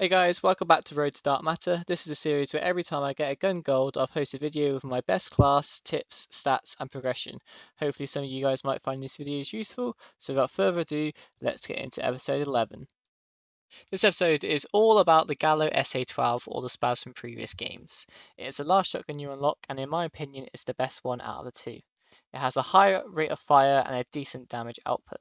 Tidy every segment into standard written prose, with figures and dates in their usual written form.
Hey guys, welcome back to Road to Dark Matter. This is a series where every time I get a gun gold, I'll post a video with my best class, tips, stats, and progression. Hopefully some of you guys might find these videos useful, so without further ado, let's get into episode 11. This episode is all about the Gallo SA12 or the spaz from previous games. It is the last shotgun you unlock, and in my opinion, it's the best one out of the two. It has a high rate of fire and a decent damage output.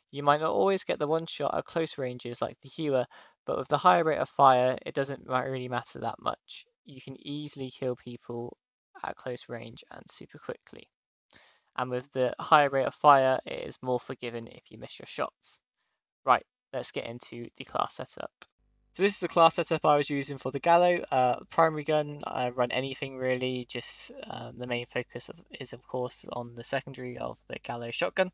You might not always get the one shot at close ranges like the Hewer, but with the higher rate of fire, it doesn't really matter that much. You can easily kill people at close range and super quickly. And with the higher rate of fire, it is more forgiving if you miss your shots. Right, let's get into the class setup. So this is the class setup I was using for the Gallo. Primary gun, I run anything really, just the main focus is of course on the secondary of the Gallo shotgun.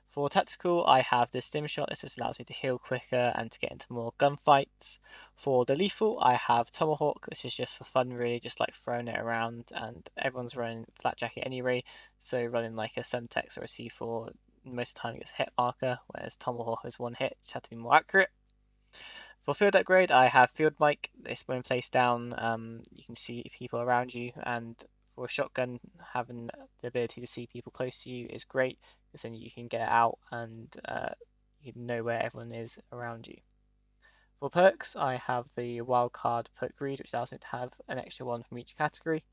For tactical, I have the stim shot. This just allows me to heal quicker and to get into more gunfights. For the lethal, I have tomahawk. This is just for fun, really, just like throwing it around. And everyone's running flat jacket anyway, so running like a Semtex or a C4 most of the time it gets hit marker, whereas tomahawk is one hit. Just have to be more accurate. For field upgrade, I have field mic. This when placed down, you can see people around you, and for a shotgun, having the ability to see people close to you is great because then you can get out and you know where everyone is around you. For perks, I have the wildcard perk greed, which allows me to have an extra one from each category.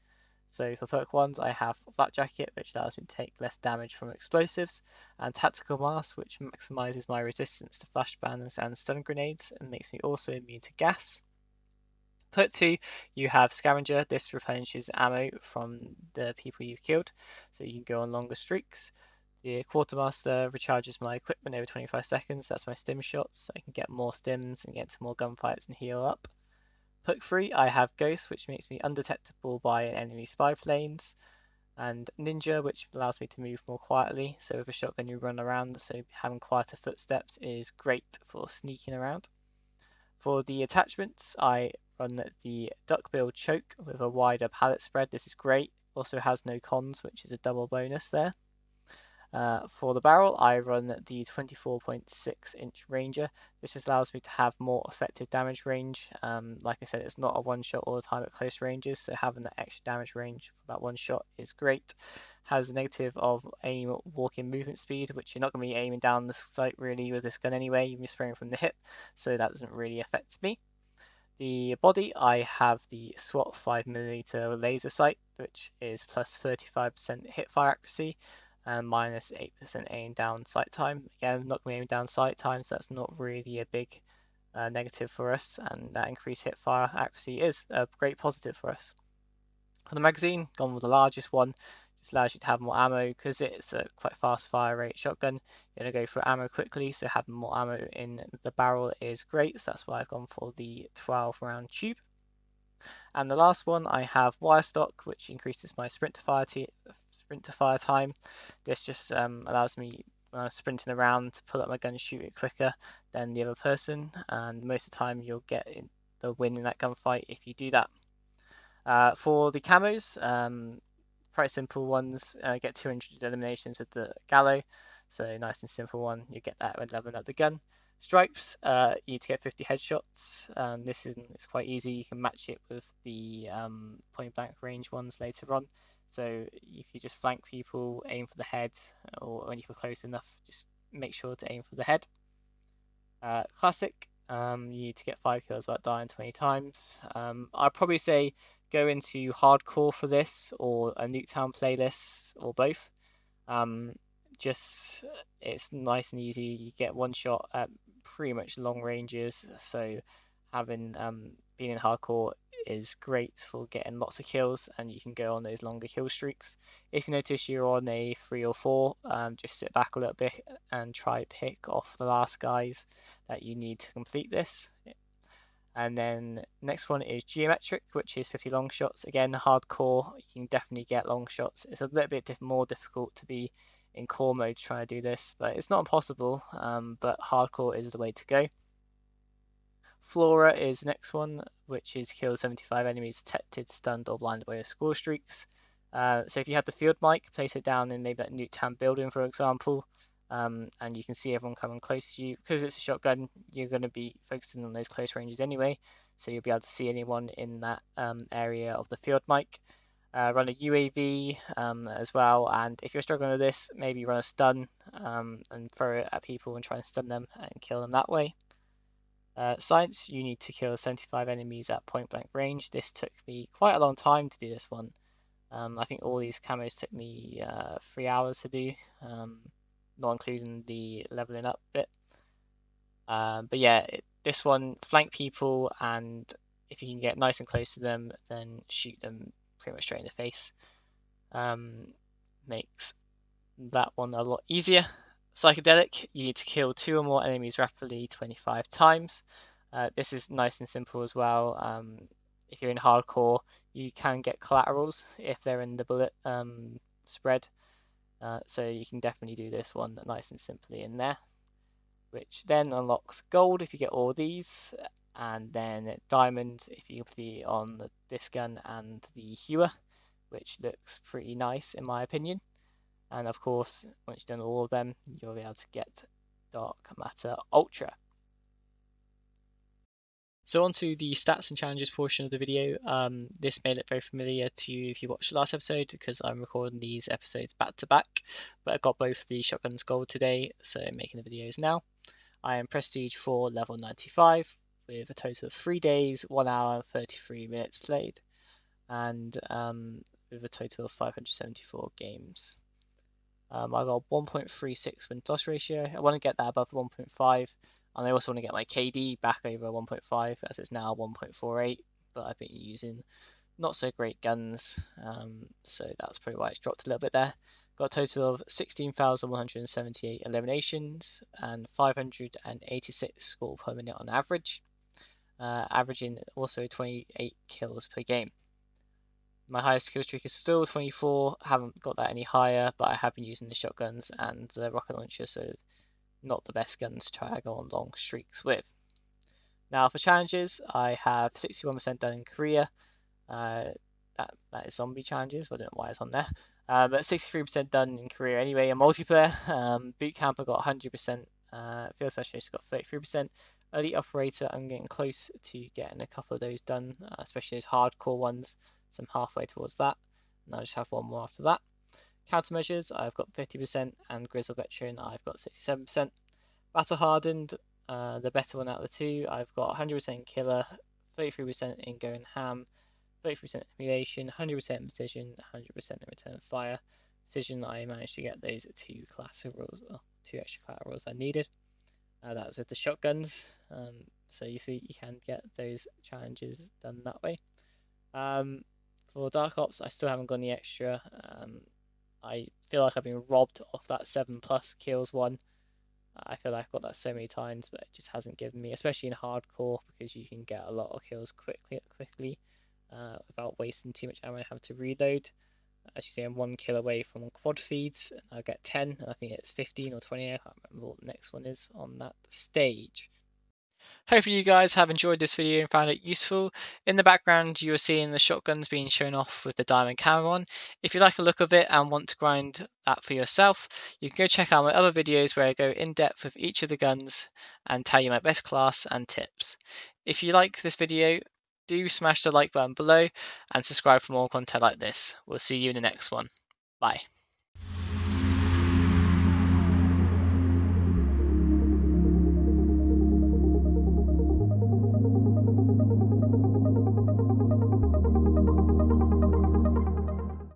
So for perk ones, I have Flat Jacket, which allows me to take less damage from explosives, and Tactical Mask, which maximizes my resistance to flashbangs and stun grenades, and makes me also immune to gas. Perk 2, you have Scavenger. This replenishes ammo from the people you've killed, so you can go on longer streaks. The Quartermaster recharges my equipment over 25 seconds. That's my stim shots, so I can get more stims and get into more gunfights and heal up. Hook 3, I have Ghost, which makes me undetectable by enemy spy planes, and Ninja, which allows me to move more quietly. So with a shotgun you run around, so having quieter footsteps is great for sneaking around. For the attachments, I run the duckbill choke with a wider pallet spread. This is great. Also has no cons, which is a double bonus there. For the barrel, I run the 24.6-inch Ranger. This just allows me to have more effective damage range. Like I said, it's not a one shot all the time at close ranges, so having that extra damage range for that one shot is great. Has a negative of aim walk-in movement speed, which you're not going to be aiming down the sight really with this gun anyway. You'll be spraying from the hip, so that doesn't really affect me. The body, I have the SWAT 5mm laser sight, which is plus 35% hip fire accuracy and minus 8% aim down sight time. Again, not aiming down sight time, so that's not really a big negative for us, and that increased hip fire accuracy is a great positive for us. For the magazine, gone with the largest one, just allows you to have more ammo because it's a quite fast fire rate shotgun. You're going to go for ammo quickly, so having more ammo in the barrel is great, so that's why I've gone for the 12 round tube. And the last one, I have wire stock, which increases my sprint to fire time. This just allows me sprinting around to pull up my gun and shoot it quicker than the other person, and most of the time you'll get the win in that gunfight if you do that. For the camos, quite simple ones, get 200 eliminations with the Gallo, so nice and simple one. You get that when leveling up the gun. Stripes, you need to get 50 headshots. This is it's quite easy. You can match it with the point blank range ones later on. So if you just flank people, aim for the head, or when you're close enough, just make sure to aim for the head. Classic, you need to get 5 kills without dying 20 times. I'd probably say go into hardcore for this, or a Nuketown playlist, or both. Just it's nice and easy. You get one shot at pretty much long ranges, so having being in hardcore is great for getting lots of kills, and you can go on those longer kill streaks. If you notice you're on a 3 or 4, just sit back a little bit and try pick off the last guys that you need to complete this. And then next one is geometric, which is 50 long shots. Again, hardcore, you can definitely get long shots. It's a little bit more difficult to be in core mode trying to do this, but it's not impossible, but hardcore is the way to go. Flora is the next one, which is kill 75 enemies detected, stunned, or blinded by your score streaks. So if you have the field mic, place it down in maybe that Nuketown building, for example. and you can see everyone coming close to you. Because it's a shotgun, you're going to be focusing on those close ranges anyway, so you'll be able to see anyone in that area of the field mic. Run a UAV as well, and if you're struggling with this, maybe run a stun and throw it at people and try and stun them and kill them that way. Science, you need to kill 75 enemies at point blank range. This took me quite a long time to do this one. I think all these camos took me 3 hours to do, not including the leveling up bit. But yeah, this one, flank people, and if you can get nice and close to them, then shoot them pretty much straight in the face. Makes that one a lot easier. Psychedelic, you need to kill 2 or more enemies rapidly 25 times. This is nice and simple as well. If you're in hardcore, you can get collaterals if they're in the bullet spread. So you can definitely do this one nice and simply in there, which then unlocks gold if you get all these, and then diamond if you complete on this gun and the hewer, which looks pretty nice in my opinion. And of course, once you've done all of them, you'll be able to get Dark Matter Ultra. So on to the stats and challenges portion of the video. This may look very familiar to you if you watched the last episode, because I'm recording these episodes back to back, but I got both the shotguns gold today, so I'm making the videos now. I am Prestige 4 level 95 with a total of 3 days, 1 hour and 33 minutes played, and with a total of 574 games. I got 1.36 win plus ratio. I want to get that above 1.5, and I also want to get my KD back over 1.5 as it's now 1.48, but I've been using not so great guns, so that's probably why it's dropped a little bit there. Got a total of 16,178 eliminations and 586 score per minute on average, averaging also 28 kills per game. My highest kill streak is still 24, haven't got that any higher, but I have been using the shotguns and the rocket launcher, so not the best guns to try to go on long streaks with. Now for challenges, I have 61% done in Korea. That is zombie challenges, but I don't know why it's on there. But 63% done in Korea anyway in multiplayer. Boot camp I got 100%. Field specialist got 33%. Elite operator, I'm getting close to getting a couple of those done, especially those hardcore ones. So I'm halfway towards that, and I'll just have one more after that. Countermeasures, I've got 50%, and Grizzle Veteran, I've got 67%. Battle Hardened, the better one out of the two, I've got 100% Killer, 33% in Going Ham, 33% Emulation, 100% Precision, 100% in Return Fire. Precision, I managed to get those 2 extra collaterals I needed. That was with the shotguns, so you see you can get those challenges done that way. For Dark Ops, I still haven't got any extra. I feel like I've been robbed of that 7+ kills one. I feel like I've got that so many times, but it just hasn't given me, especially in hardcore, because you can get a lot of kills quickly without wasting too much ammo and have to reload. As you see, I'm 1 kill away from quad feeds, and I'll get 10, and I think it's 15 or 20, I can't remember what the next one is on that stage. Hopefully you guys have enjoyed this video and found it useful. In the background you are seeing the shotguns being shown off with the diamond camera on. If you like the look of it and want to grind that for yourself, you can go check out my other videos where I go in depth with each of the guns and tell you my best class and tips. If you like this video, do smash the like button below and subscribe for more content like this. We'll see you in the next one. Bye.